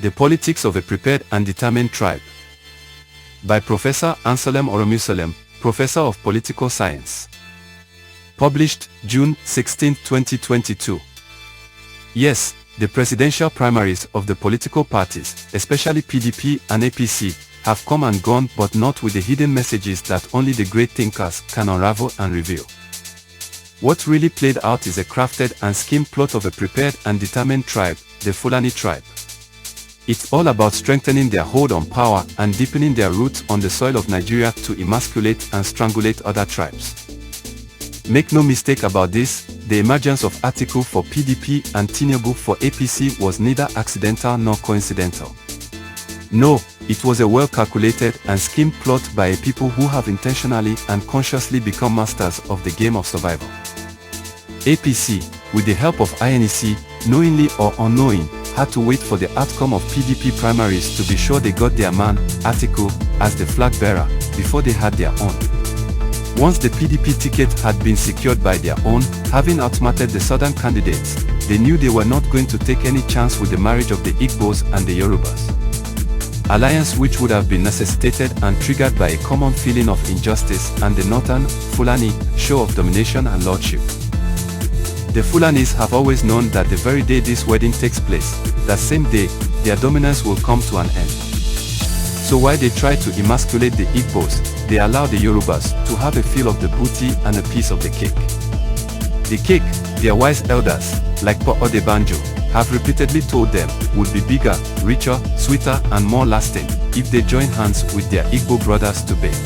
The Politics of a Prepared and Determined Tribe. By Professor Anselm Oromusalem, Professor of Political Science. Published June 16, 2022. Yes, the presidential primaries of the political parties, especially PDP and APC, have come and gone, but not with the hidden messages that only the great thinkers can unravel and reveal. What really played out is a crafted and schemed plot of a prepared and determined tribe, the Fulani tribe. It's all about strengthening their hold on power and deepening their roots on the soil of Nigeria to emasculate and strangulate other tribes. Make no mistake about this, the emergence of Atiku for PDP and Tunbu for APC was neither accidental nor coincidental. No, it was a well-calculated and schemed plot by a people who have intentionally and consciously become masters of the game of survival. APC, with the help of INEC, knowingly or unknowing, had to wait for the outcome of PDP primaries to be sure they got their man, Atiku, as the flag bearer, before they had their own. Once the PDP ticket had been secured by their own, having outsmarted the southern candidates, they knew they were not going to take any chance with the marriage of the Igbos and the Yorubas. Alliance which would have been necessitated and triggered by a common feeling of injustice and the northern, Fulani, show of domination and lordship. The Fulanis have always known that the very day this wedding takes place, that same day, their dominance will come to an end. So while they try to emasculate the Igbos, they allow the Yorubas to have a feel of the booty and a piece of the cake. The cake, their wise elders, like Prof. Odebanjo, have repeatedly told them, would be bigger, richer, sweeter and more lasting, if they join hands with their Igbo brothers to bake.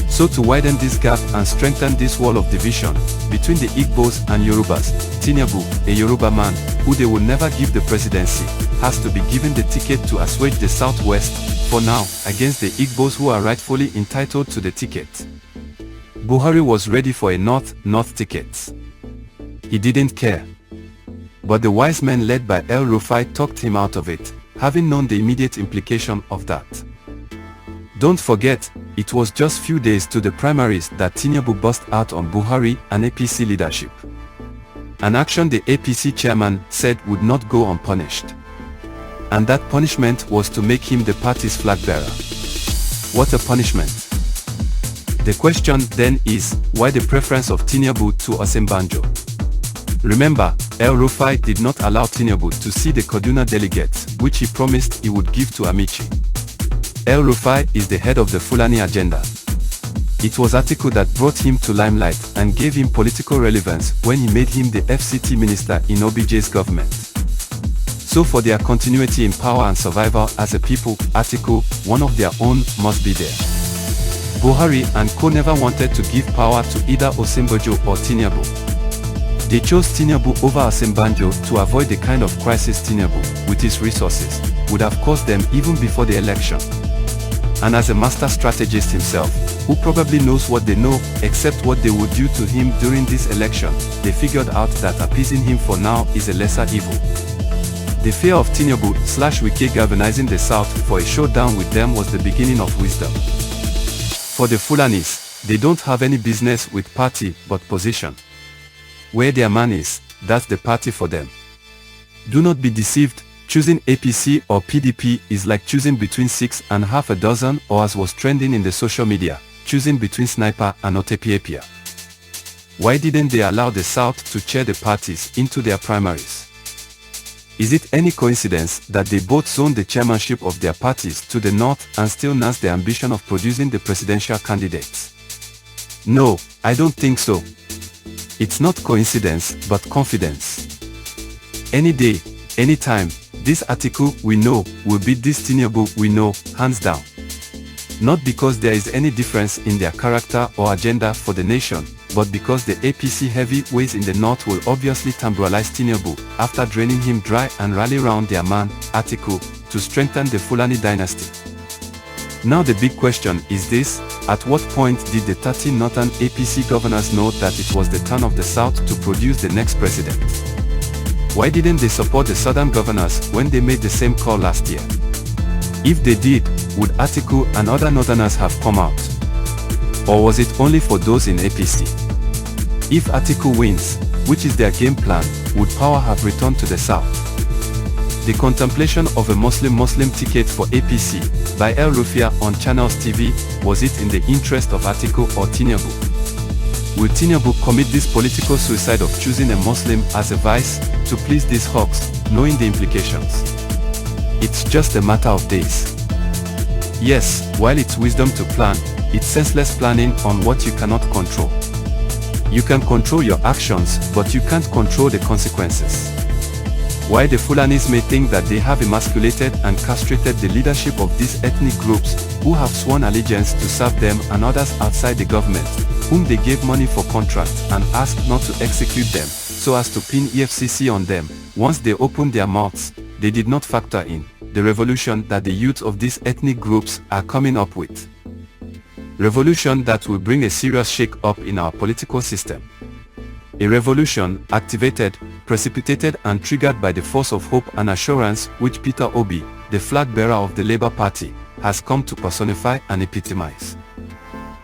So to widen this gap and strengthen this wall of division between the Igbos and Yorubas, Tunbu, a Yoruba man, who they will never give the presidency, has to be given the ticket to assuage the Southwest, for now, against the Igbos who are rightfully entitled to the ticket. Buhari was ready for a North ticket. He didn't care. But the wise men led by El Rufai talked him out of it, having known the immediate implication of that. Don't forget, it was just few days to the primaries that Tunbu burst out on Buhari and APC leadership. An action the APC chairman said would not go unpunished. And that punishment was to make him the party's flag bearer. What a punishment! The question then is, why the preference of Tunbu to Osinbajo? Remember, El Rufai did not allow Tunbu to see the Kaduna delegates, which he promised he would give to Amici. El Rufai is the head of the Fulani agenda. It was Atiku that brought him to limelight and gave him political relevance when he made him the FCT minister in OBJ's government. So for their continuity in power and survival as a people, Atiku, one of their own, must be there. Buhari and co never wanted to give power to either Osinbajo or Tunbu. They chose Tunbu over Osinbajo to avoid the kind of crisis Tunbu, with his resources, would have caused them even before the election. And as a master strategist himself, who probably knows what they know, except what they would do to him during this election, they figured out that appeasing him for now is a lesser evil. The fear of Tunbu/Wike galvanizing the South for a showdown with them was the beginning of wisdom. For the Fulanis, they don't have any business with party but position. Where their man is, that's the party for them. Do not be deceived. Choosing APC or PDP is like choosing between 6 and half a dozen, or as was trending in the social media, choosing between Sniper and Otepiepia. Why didn't they allow the South to chair the parties into their primaries? Is it any coincidence that they both zoned the chairmanship of their parties to the North and still nurse the ambition of producing the presidential candidates? No, I don't think so. It's not coincidence, but confidence. Any day, anytime, this Atiku we know will beat this Tunbu we know, hands down. Not because there is any difference in their character or agenda for the nation, but because the APC heavyweights in the North will obviously temporalize Tunbu after draining him dry and rally round their man, Atiku, to strengthen the Fulani dynasty. Now the big question is this: at what point did the 30 northern APC governors know that it was the turn of the South to produce the next president? Why didn't they support the southern governors when they made the same call last year? If they did, would Atiku and other northerners have come out? Or was it only for those in APC? If Atiku wins, which is their game plan, would power have returned to the South? The contemplation of a Muslim ticket for APC by El Rufia on Channels TV, was it in the interest of Atiku or Tunbu? Will Tunbu commit this political suicide of choosing a Muslim as a vice to please these hawks, knowing the implications? It's just a matter of days. Yes, while it's wisdom to plan, it's senseless planning on what you cannot control. You can control your actions, but you can't control the consequences. While the Fulanis may think that they have emasculated and castrated the leadership of these ethnic groups, who have sworn allegiance to serve them and others outside the government, whom they gave money for contracts and asked not to execute them, so as to pin EFCC on them, once they opened their mouths, they did not factor in the revolution that the youth of these ethnic groups are coming up with. Revolution that will bring a serious shake-up in our political system. A revolution activated, precipitated and triggered by the force of hope and assurance which Peter Obi, the flag bearer of the Labour Party, has come to personify and epitomize.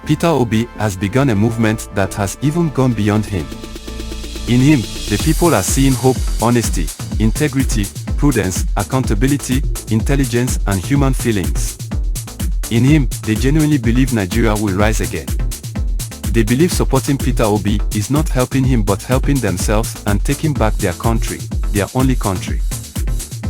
Peter Obi has begun a movement that has even gone beyond him. In him, the people are seeing hope, honesty, integrity, prudence, accountability, intelligence and human feelings. In him, they genuinely believe Nigeria will rise again. They believe supporting Peter Obi is not helping him but helping themselves and taking back their country, their only country.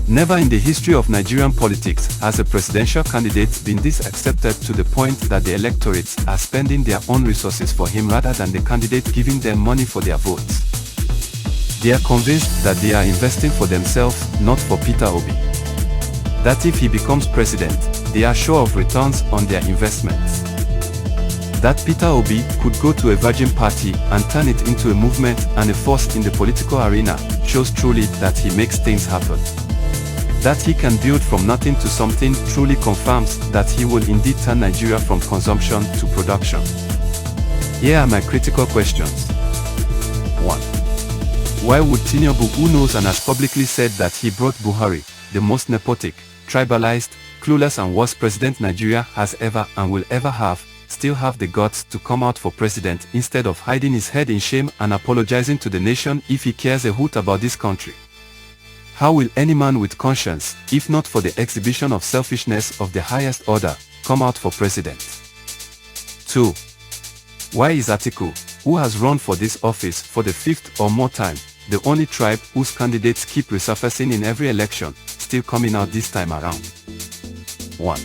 Never in the history of Nigerian politics has a presidential candidate been this accepted to the point that the electorates are spending their own resources for him rather than the candidate giving them money for their votes. They are convinced that they are investing for themselves, not for Peter Obi. That if he becomes president, they are sure of returns on their investments. That Peter Obi could go to a virgin party and turn it into a movement and a force in the political arena shows truly that he makes things happen. That he can build from nothing to something truly confirms that he will indeed turn Nigeria from consumption to production. Here are my critical questions. 1. Why would Tunbu, who knows and has publicly said that he brought Buhari, the most nepotic, tribalized, clueless and worst president Nigeria has ever and will ever have, still have the guts to come out for president instead of hiding his head in shame and apologizing to the nation if he cares a hoot about this country? How will any man with conscience, if not for the exhibition of selfishness of the highest order, come out for president? 2. Why is Atiku, who has run for this office for the 5th or more time, the only tribe whose candidates keep resurfacing in every election, still coming out this time around? 1.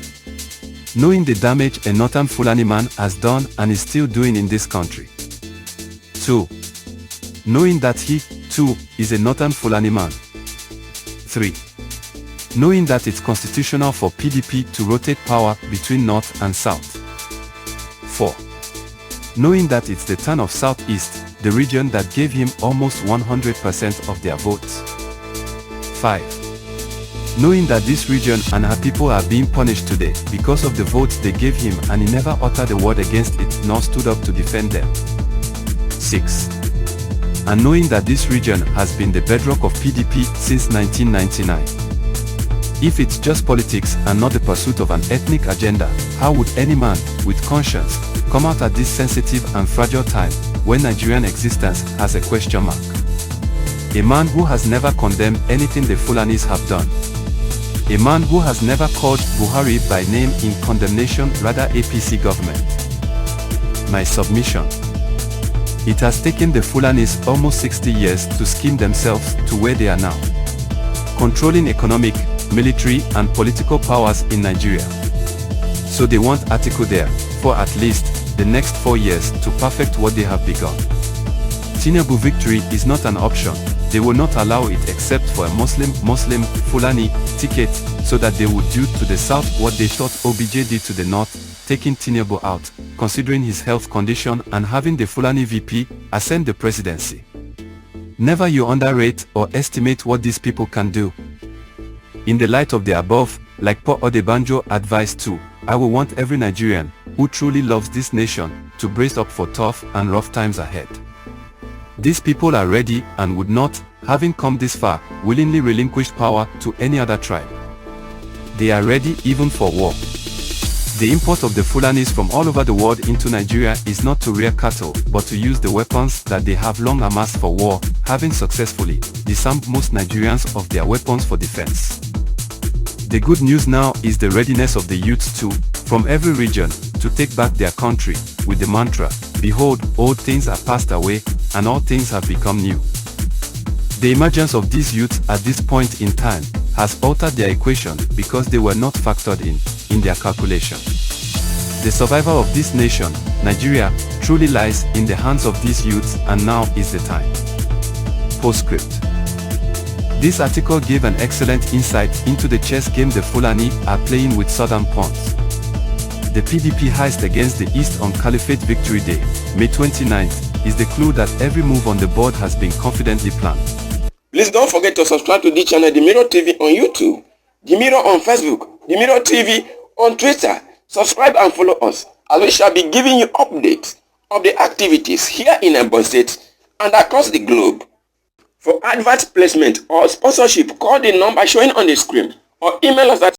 Knowing the damage a northern Fulani man has done and is still doing in this country. 2. Knowing that he, too, is a northern Fulani man. 3. Knowing that it's constitutional for PDP to rotate power between north and south. 4. Knowing that it's the turn of Southeast, the region that gave him almost 100% of their votes. 5. Knowing that this region and her people are being punished today because of the votes they gave him and he never uttered a word against it nor stood up to defend them. 6. And knowing that this region has been the bedrock of PDP since 1999. If it's just politics and not the pursuit of an ethnic agenda, how would any man with conscience come out at this sensitive and fragile time when Nigerian existence has a question mark? A man who has never condemned anything the Fulanis have done. A man who has never called Buhari by name in condemnation, rather APC government. My submission. It has taken the Fulanis almost 60 years to scheme themselves to where they are now. Controlling economic, military and political powers in Nigeria. So they want Atiku there, for at least the next 4 years to perfect what they have begun. Tunbu victory is not an option. They will not allow it except for a Muslim Fulani ticket so that they would do to the south what they thought OBJ did to the north, taking Tunbu out, considering his health condition and having the Fulani VP ascend the presidency. Never you underrate or estimate what these people can do. In the light of the above, like Paul Odebanjo advised too, I will want every Nigerian who truly loves this nation to brace up for tough and rough times ahead. These people are ready and would not, having come this far, willingly relinquish power to any other tribe. They are ready even for war. The import of the Fulanis from all over the world into Nigeria is not to rear cattle, but to use the weapons that they have long amassed for war, having successfully disarmed most Nigerians of their weapons for defense. The good news now is the readiness of the youth too, from every region, to take back their country, with the mantra, "Behold, old things are passed away, and all things have become new." The emergence of these youths at this point in time has altered their equation because they were not factored in their calculation. The survival of this nation, Nigeria, truly lies in the hands of these youths, and now is the time. Postscript. This article gave an excellent insight into the chess game the Fulani are playing with southern pawns. The PDP heist against the East on Caliphate Victory Day, May 29th, is the clue that every move on the board has been confidently planned. Please don't forget to subscribe to this channel, The Mirror TV on YouTube, The Mirror on Facebook, The Mirror TV on Twitter. Subscribe and follow us, as we shall be giving you updates of the activities here in Ebonyi State and across the globe. For advert placement or sponsorship, call the number showing on the screen or email us at